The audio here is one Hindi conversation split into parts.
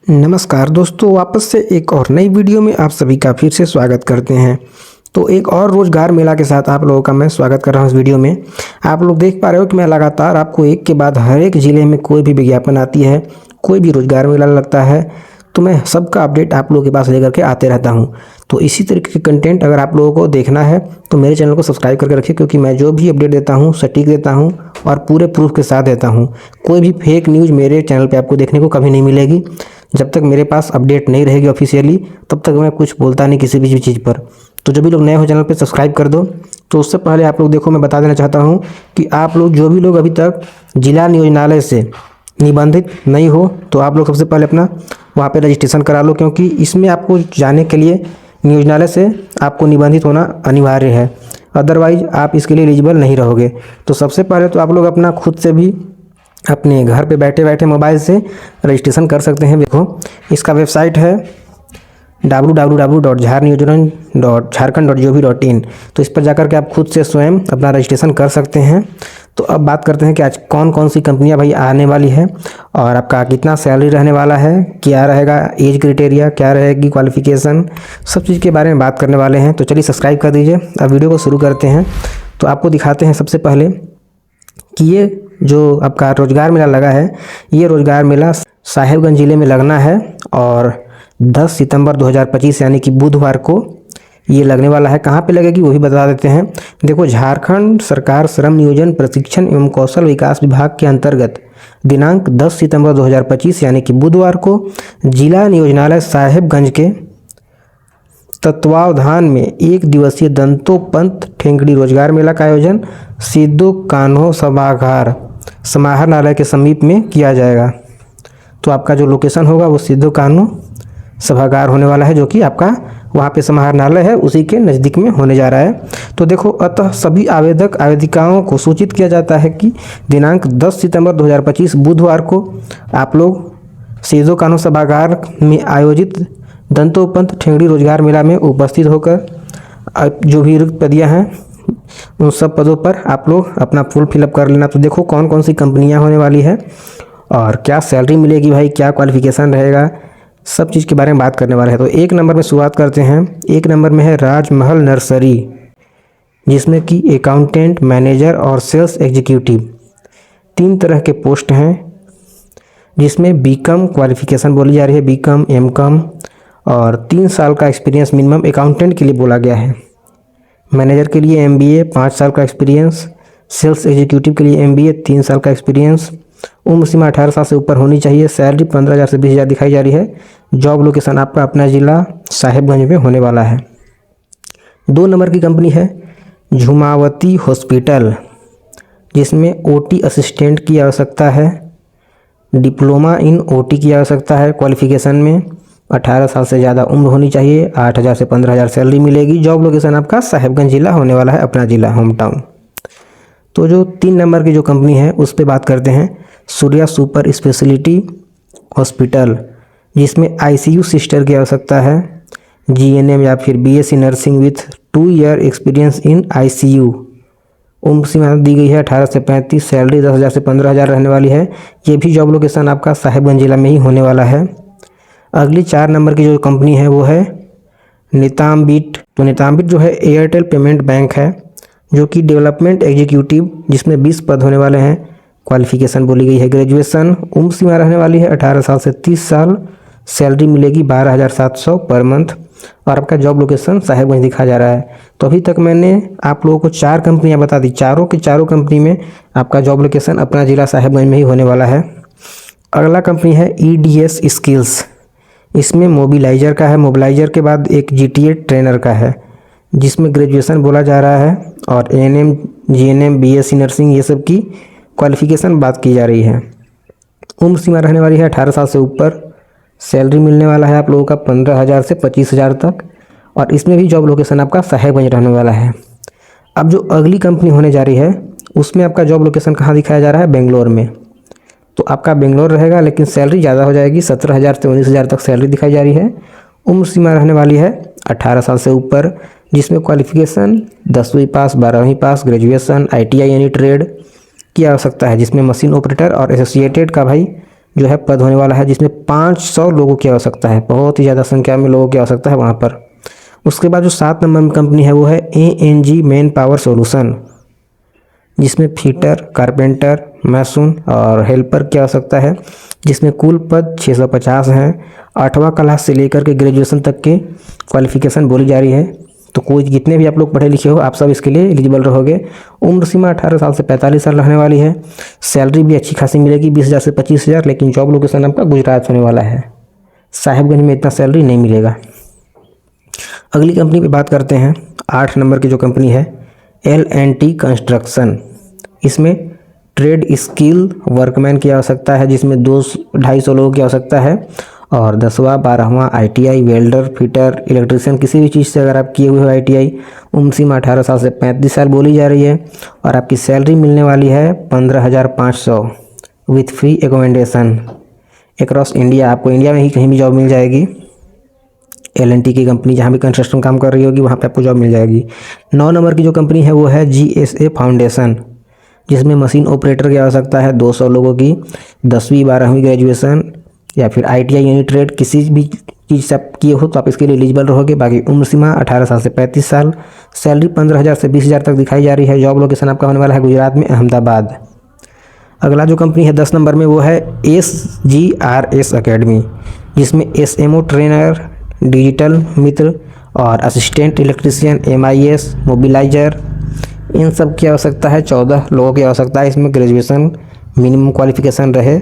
नमस्कार दोस्तों, वापस से एक और नई वीडियो में आप सभी का फिर से स्वागत करते हैं। तो एक और रोजगार मेला के साथ आप लोगों का मैं स्वागत कर रहा हूं इस वीडियो में। आप लोग देख पा रहे हो कि मैं लगातार आपको एक के बाद हर एक ज़िले में कोई भी विज्ञापन आती है, कोई भी रोजगार मेला लगता है, तो मैं सबका अपडेट आप लोगों के पास लेकर के आते रहता हूँ। तो इसी तरीके के कंटेंट अगर आप लोगों को देखना है तो मेरे चैनल को सब्सक्राइब करके रखिए, क्योंकि मैं जो भी अपडेट देता हूँ सटीक देता हूँ और पूरे प्रूफ के साथ देता हूँ। कोई भी फेक न्यूज़ मेरे चैनल पे आपको देखने को कभी नहीं मिलेगी। जब तक मेरे पास अपडेट नहीं रहेगी ऑफिशियली, तब तक मैं कुछ बोलता नहीं किसी भी चीज़ पर। तो जो भी लोग नए हो चैनल पे सब्सक्राइब कर दो। तो उससे पहले आप लोग देखो, मैं बता देना चाहता हूँ कि आप लोग जो भी लोग अभी तक जिला नियोजनालय से निबंधित नहीं हो, तो आप लोग सबसे पहले अपना वहाँ पे रजिस्ट्रेशन करा लो, क्योंकि इसमें आपको जाने के लिए नियोजनालय से आपको निबंधित होना अनिवार्य है। अदरवाइज आप इसके लिए एलिजिबल नहीं रहोगे। तो सबसे पहले तो आप लोग अपना खुद से भी अपने घर पे बैठे बैठे मोबाइल से रजिस्ट्रेशन कर सकते हैं। देखो, इसका वेबसाइट है www.jharniyojanan.jharkhand.gov.in। तो इस पर जाकर के आप खुद से स्वयं अपना रजिस्ट्रेशन कर सकते हैं। तो अब बात करते हैं कि आज कौन कौन सी कंपनियां भाई आने वाली है और आपका कितना सैलरी रहने वाला है, क्या रहेगा एज क्राइटेरिया, क्या रहेगी क्वालिफिकेशन, सब चीज़ के बारे में बात करने वाले हैं। तो चलिए सब्सक्राइब कर दीजिए। अब वीडियो को शुरू करते हैं। तो आपको दिखाते हैं सबसे पहले कि ये जो आपका रोजगार मेला लगा है, ये रोजगार मेला साहेबगंज ज़िले में लगना है और 10 सितंबर 2025 यानी कि बुधवार को ये लगने वाला है। कहाँ पे लगेगी वही बता देते हैं। देखो, झारखंड सरकार श्रम नियोजन प्रशिक्षण एवं कौशल विकास विभाग के अंतर्गत दिनांक 10 सितंबर 2025 यानी कि बुधवार को जिला नियोजनालय साहेबगंज के तत्वावधान में 1 दिवसीय दंतोपंत ठेंगड़ी रोजगार मेला का आयोजन सिद्धू कान्हो सभागार समाहरणालय के समीप में किया जाएगा। तो आपका जो लोकेशन होगा वो सिद्धू कान्हो सभागार होने वाला है, जो कि आपका वहाँ पे समाहरणालय है उसी के नज़दीक में होने जा रहा है। तो देखो, अतः सभी आवेदक आवेदिकाओं को सूचित किया जाता है कि दिनांक 10 सितंबर 2025 बुधवार को आप लोग सिद्धू कान्हो सभागार में आयोजित दंतोपंत ठेंगड़ी रोजगार मेला में उपस्थित होकर जो भी रिक्त पदियाँ हैं उन सब पदों पर आप लोग अपना फॉर्म फिलअप कर लेना। तो देखो कौन कौन सी कंपनियां होने वाली है और क्या सैलरी मिलेगी भाई, क्या क्वालिफिकेशन रहेगा, सब चीज़ के बारे में बात करने वाले हैं। तो 1 नंबर में शुरुआत करते हैं। 1 नंबर में है राजमहल नर्सरी, जिसमें कि अकाउंटेंट, मैनेजर और सेल्स एग्जीक्यूटिव 3 तरह के पोस्ट हैं, जिसमें बीकॉम क्वालिफिकेशन बोली जा रही है, बीकॉम, एमकॉम और 3 साल का एक्सपीरियंस मिनिमम अकाउंटेंट के लिए बोला गया है। मैनेजर के लिए एमबीए 5 साल का एक्सपीरियंस, सेल्स एग्जीक्यूटिव के लिए एमबीए 3 साल का एक्सपीरियंस, उम्र सीमा 18 साल से ऊपर होनी चाहिए। सैलरी 15,000 से 20,000 दिखाई जा रही है। जॉब लोकेशन आपका अपना ज़िला साहेबगंज में होने वाला है। 2 नंबर की कंपनी है झुमावती हॉस्पिटल, जिसमें ओटी असिस्टेंट की आवश्यकता है, डिप्लोमा इन ओटी की आवश्यकता है। क्वालिफिकेशन में 18 साल से ज़्यादा उम्र होनी चाहिए। 8,000 से 15,000 सैलरी मिलेगी। जॉब लोकेशन आपका साहेबगंज ज़िला होने वाला है, अपना ज़िला, होम टाउन। तो जो 3 नंबर की जो कंपनी है उस पर बात करते हैं। सूर्या सुपर स्पेशलिटी हॉस्पिटल, जिसमें आईसीयू सिस्टर की आवश्यकता है, जीएनएम या फिर BSc nursing with 2 year experience in ICU. उम्र सीमा दी गई है 18 से 35, सैलरी 10,000 से 15,000 रहने वाली है। ये भी जॉब लोकेशन आपका साहेबगंज ज़िला में ही होने वाला है। अगली 4 नंबर की जो कंपनी है वो है निताम्बिट। तो निताम्बिट जो है एयरटेल पेमेंट बैंक है, जो कि डेवलपमेंट एग्जीक्यूटिव, जिसमें 20 पद होने वाले हैं। क्वालिफिकेशन बोली गई है ग्रेजुएशन। उम्र सीमा रहने वाली है 18 साल से 30 साल। सैलरी मिलेगी 12,700 पर मंथ और आपका जॉब लोकेशन साहेबगंज दिखा जा रहा है। तो अभी तक मैंने आप लोगों को 4 कंपनियां बता दी। चारों की चारों कंपनी में आपका जॉब लोकेशन अपना ज़िला साहेबगंज में ही होने वाला है। अगला कंपनी है ईडीएस स्किल्स, इसमें मोबिलाइजर का है। मोबिलाइजर के बाद एक जीटीए ट्रेनर का है, जिसमें ग्रेजुएशन बोला जा रहा है और एएनएम, जीएनएम, बीएससी नर्सिंग ये सब की क्वालिफिकेशन बात की जा रही है। उम्र सीमा रहने वाली है 18 साल से ऊपर। सैलरी मिलने वाला है आप लोगों का 15,000 से 25,000 तक और इसमें भी जॉब लोकेशन आपका साहेबगंज रहने वाला है। अब जो अगली कंपनी होने जा रही है उसमें आपका जॉब लोकेशन कहाँ दिखाया जा रहा है, बेंगलोर में। तो आपका बेंगलोर रहेगा, लेकिन सैलरी ज़्यादा हो जाएगी, 17,000 से 19,000 तक सैलरी दिखाई जा रही है। उम्र सीमा रहने वाली है 18 साल से ऊपर, जिसमें क्वालिफिकेशन 10वीं पास, 12वीं पास, ग्रेजुएशन, आईटीआई यानी ट्रेड की आवश्यकता है, जिसमें मशीन ऑपरेटर और एसोसिएटेड का भाई जो है पद होने वाला है, जिसमें 500 लोगों की आवश्यकता है। बहुत ही ज़्यादा संख्या में लोगों की आवश्यकता है वहाँ पर। उसके बाद जो 7 नंबर में कंपनी है वो है ANG मैन पावर सोल्यूशन, जिसमें फिटर, कारपेंटर, मैसून और हेल्पर की आवश्यकता है, जिसमें कुल पद 650 हैं। 8वां क्लास से लेकर के ग्रेजुएशन तक के क्वालिफिकेशन बोली जा रही है। तो कोई जितने भी आप लोग पढ़े लिखे हो आप सब इसके लिए एलिजिबल रहोगे। उम्र सीमा 18 साल से 45 साल रहने वाली है। सैलरी भी अच्छी खासी मिलेगी, 20,000 से 25,000, लेकिन जॉब लोकेशन आपका गुजरात होने वाला है। साहिबगंज में इतना सैलरी नहीं मिलेगा। अगली कंपनी पे बात करते हैं। 8 नंबर की जो कंपनी है L&T कंस्ट्रक्शन, इसमें ट्रेड स्किल वर्कमैन की आवश्यकता है, जिसमें 200-250 लोगों की आवश्यकता है। और 10वां 12वां ITI वेल्डर, फिटर, इलेक्ट्रिशियन किसी भी चीज़ से अगर आप किए हुए हो ITI। उम्र सीमा 18 साल से 35 साल बोली जा रही है। और आपकी सैलरी मिलने वाली है 15,500 with free accommodation across India. आपको इंडिया में ही कहीं भी जॉब मिल जाएगी। L&T की कंपनी जहाँ भी कंस्ट्रक्शन काम कर रही होगी वहाँ पे आपको जॉब मिल जाएगी। 9 नंबर की जो कंपनी है वो है GSA फाउंडेशन, जिसमें मशीन ऑपरेटर की आवश्यकता है 200 लोगों की। 10वीं 12वीं ग्रेजुएशन या फिर ITI यानी ट्रेड किसी भी चीज़ से आप किए हो तो आप इसके लिए एलिजिबल रहोगे। बाकी उम्र सीमा 18 साल से 35 साल। सैलरी 15,000 से 20,000 तक दिखाई जा रही है। जॉब लोकेशन आपका होने वाला है गुजरात में, अहमदाबाद। अगला जो कंपनी है 10 नंबर में वो है SGRS अकेडमी, जिसमें SMO ट्रेनर, डिजिटल मित्र और असिस्टेंट इलेक्ट्रीशियन, MIS, मोबिलाइजर, इन सब की आवश्यकता है। 14 लोगों की आवश्यकता है। इसमें ग्रेजुएशन मिनिमम क्वालिफिकेशन रहे।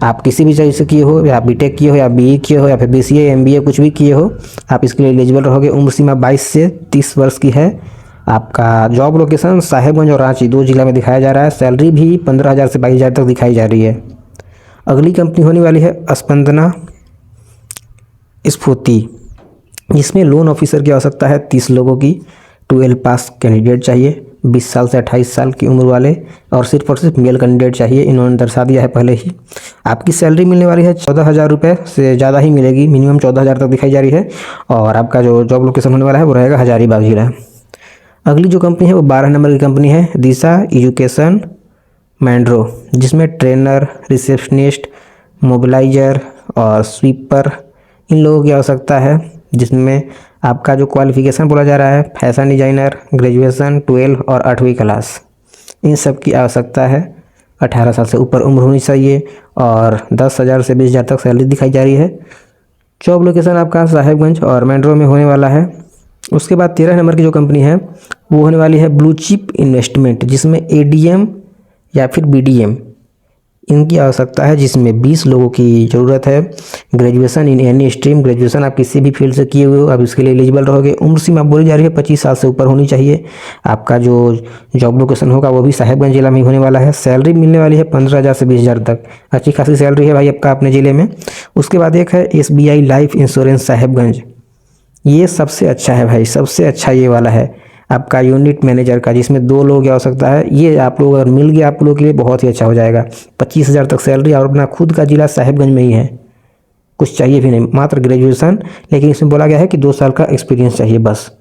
आप किसी भी चीज़ से किए हो, या BTech किए हो, या BE किए हो, या फिर BCA MBA कुछ भी किए हो, आप इसके लिए एलिजिबल रहोगे। उम्र सीमा 22 से 30 वर्ष की है। आपका जॉब लोकेशन साहिबगंज और रांची 2 जिला में दिखाया जा रहा है। सैलरी भी 15,000 से 22,000 तक दिखाई जा रही है। अगली कंपनी होने वाली है स्पंदना स्फूर्ति, जिसमें लोन ऑफिसर की आवश्यकता है 30 लोगों की। 12 पास कैंडिडेट चाहिए, 20 साल से 28 साल की उम्र वाले, और सिर्फ मेल कैंडिडेट चाहिए। इन्होंने दर्शा दिया है पहले ही। आपकी सैलरी मिलने वाली है 14,000 रुपये से ज़्यादा ही मिलेगी, मिनिमम 14,000 तक दिखाई जा रही है। और आपका जो जॉब लोकेशन होने वाला है वो रहेगा हजारीबाग जिला। अगली जो कंपनी है वो 12 नंबर की कंपनी है दिशा एजुकेशन मैंड्रो, जिसमें ट्रेनर, रिसेप्शनिस्ट, मोबिलाइजर और स्वीपर इन लोगों की आवश्यकता है। जिसमें आपका जो क्वालिफिकेशन बोला जा रहा है फैशन डिजाइनर, ग्रेजुएशन, 12 और 8वीं क्लास, इन सब की आवश्यकता है। 18 साल से ऊपर उम्र होनी चाहिए और 10,000 से 20,000 तक सैलरी दिखाई जा रही है। जॉब लोकेशन आपका साहिबगंज और मैंड्रो में होने वाला है। उसके बाद 13 नंबर की जो कंपनी है वो होने वाली है ब्लू चिप इन्वेस्टमेंट, जिसमें ADM या फिर BDM इनकी आवश्यकता है, जिसमें 20 लोगों की ज़रूरत है। Graduation in any stream, graduation आप किसी भी फील्ड से किए हुए हो आप इसके लिए एलिजिबल रहोगे। उम्र सीमा बोली जा रही है 25 साल से ऊपर होनी चाहिए। आपका जो जॉब लोकेशन होगा वो भी साहिबगंज जिला में होने वाला है। सैलरी मिलने वाली है 15,000 से 20,000 तक। अच्छी खासी सैलरी है भाई आपका अपने ज़िले में। उसके बाद एक है SBI लाइफ इंश्योरेंस साहिबगंज, ये सबसे अच्छा है भाई, सबसे अच्छा ये वाला है आपका यूनिट मैनेजर का, जिसमें 2 लोगों की आवश्यकता है। ये आप लोग अगर मिल गया आप लोगों के लिए बहुत ही अच्छा हो जाएगा। 25,000 तक सैलरी और अपना खुद का जिला साहिबगंज में ही है, कुछ चाहिए भी नहीं, मात्र ग्रेजुएशन। लेकिन इसमें बोला गया है कि 2 साल का एक्सपीरियंस चाहिए बस।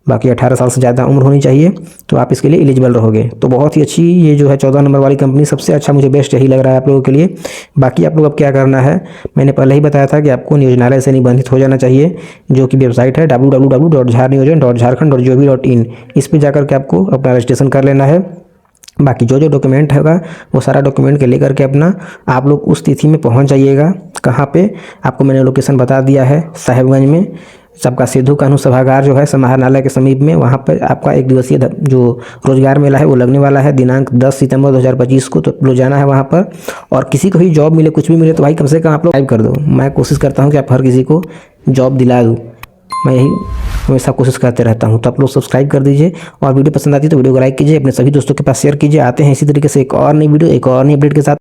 बाकी 18 साल से ज़्यादा उम्र होनी चाहिए, तो आप इसके लिए एलिजिबल रहोगे। तो बहुत ही अच्छी ये जो है 14 नंबर वाली कंपनी सबसे अच्छा, मुझे बेस्ट यही लग रहा है आप लोगों के लिए। बाकी आप लोग अब क्या करना है, मैंने पहले ही बताया था कि आपको नियोजनालय से निबंधित हो जाना चाहिए, जो कि वेबसाइट है www.jharniyojan.gov.in। इस पर जाकर के आपको अपना रजिस्ट्रेशन कर लेना है। बाकी जो डॉक्यूमेंट होगा वो सारा डॉक्यूमेंट के लेकर के अपना आप लोग उस तिथि में पहुंच जाइएगा। कहाँ पे, आपको मैंने लोकेशन बता दिया है, साहिबगंज में सबका सिद्धू कानू सभागार जो है समाहरणालय के समीप में, वहाँ पर आपका 1 दिवसीय जो रोजगार मेला है वो लगने वाला है दिनांक 10 सितंबर 2025 को। तो लोग जाना है वहाँ पर। और किसी को भी जॉब मिले, कुछ भी मिले, तो भाई कम से कम आप लोग टाइप कर दो। मैं कोशिश करता हूँ कि आप हर किसी को जॉब दिला दूँ, मैं यही हमेशा कोशिश करते रहता हूँ। तो आप लोग सब्सक्राइब कर दीजिए, और वीडियो पसंद आती है तो वीडियो को लाइक कीजिए, अपने सभी दोस्तों के पास शेयर कीजिए। आते हैं इसी तरीके से एक और नई वीडियो, एक और नई अपडेट के साथ।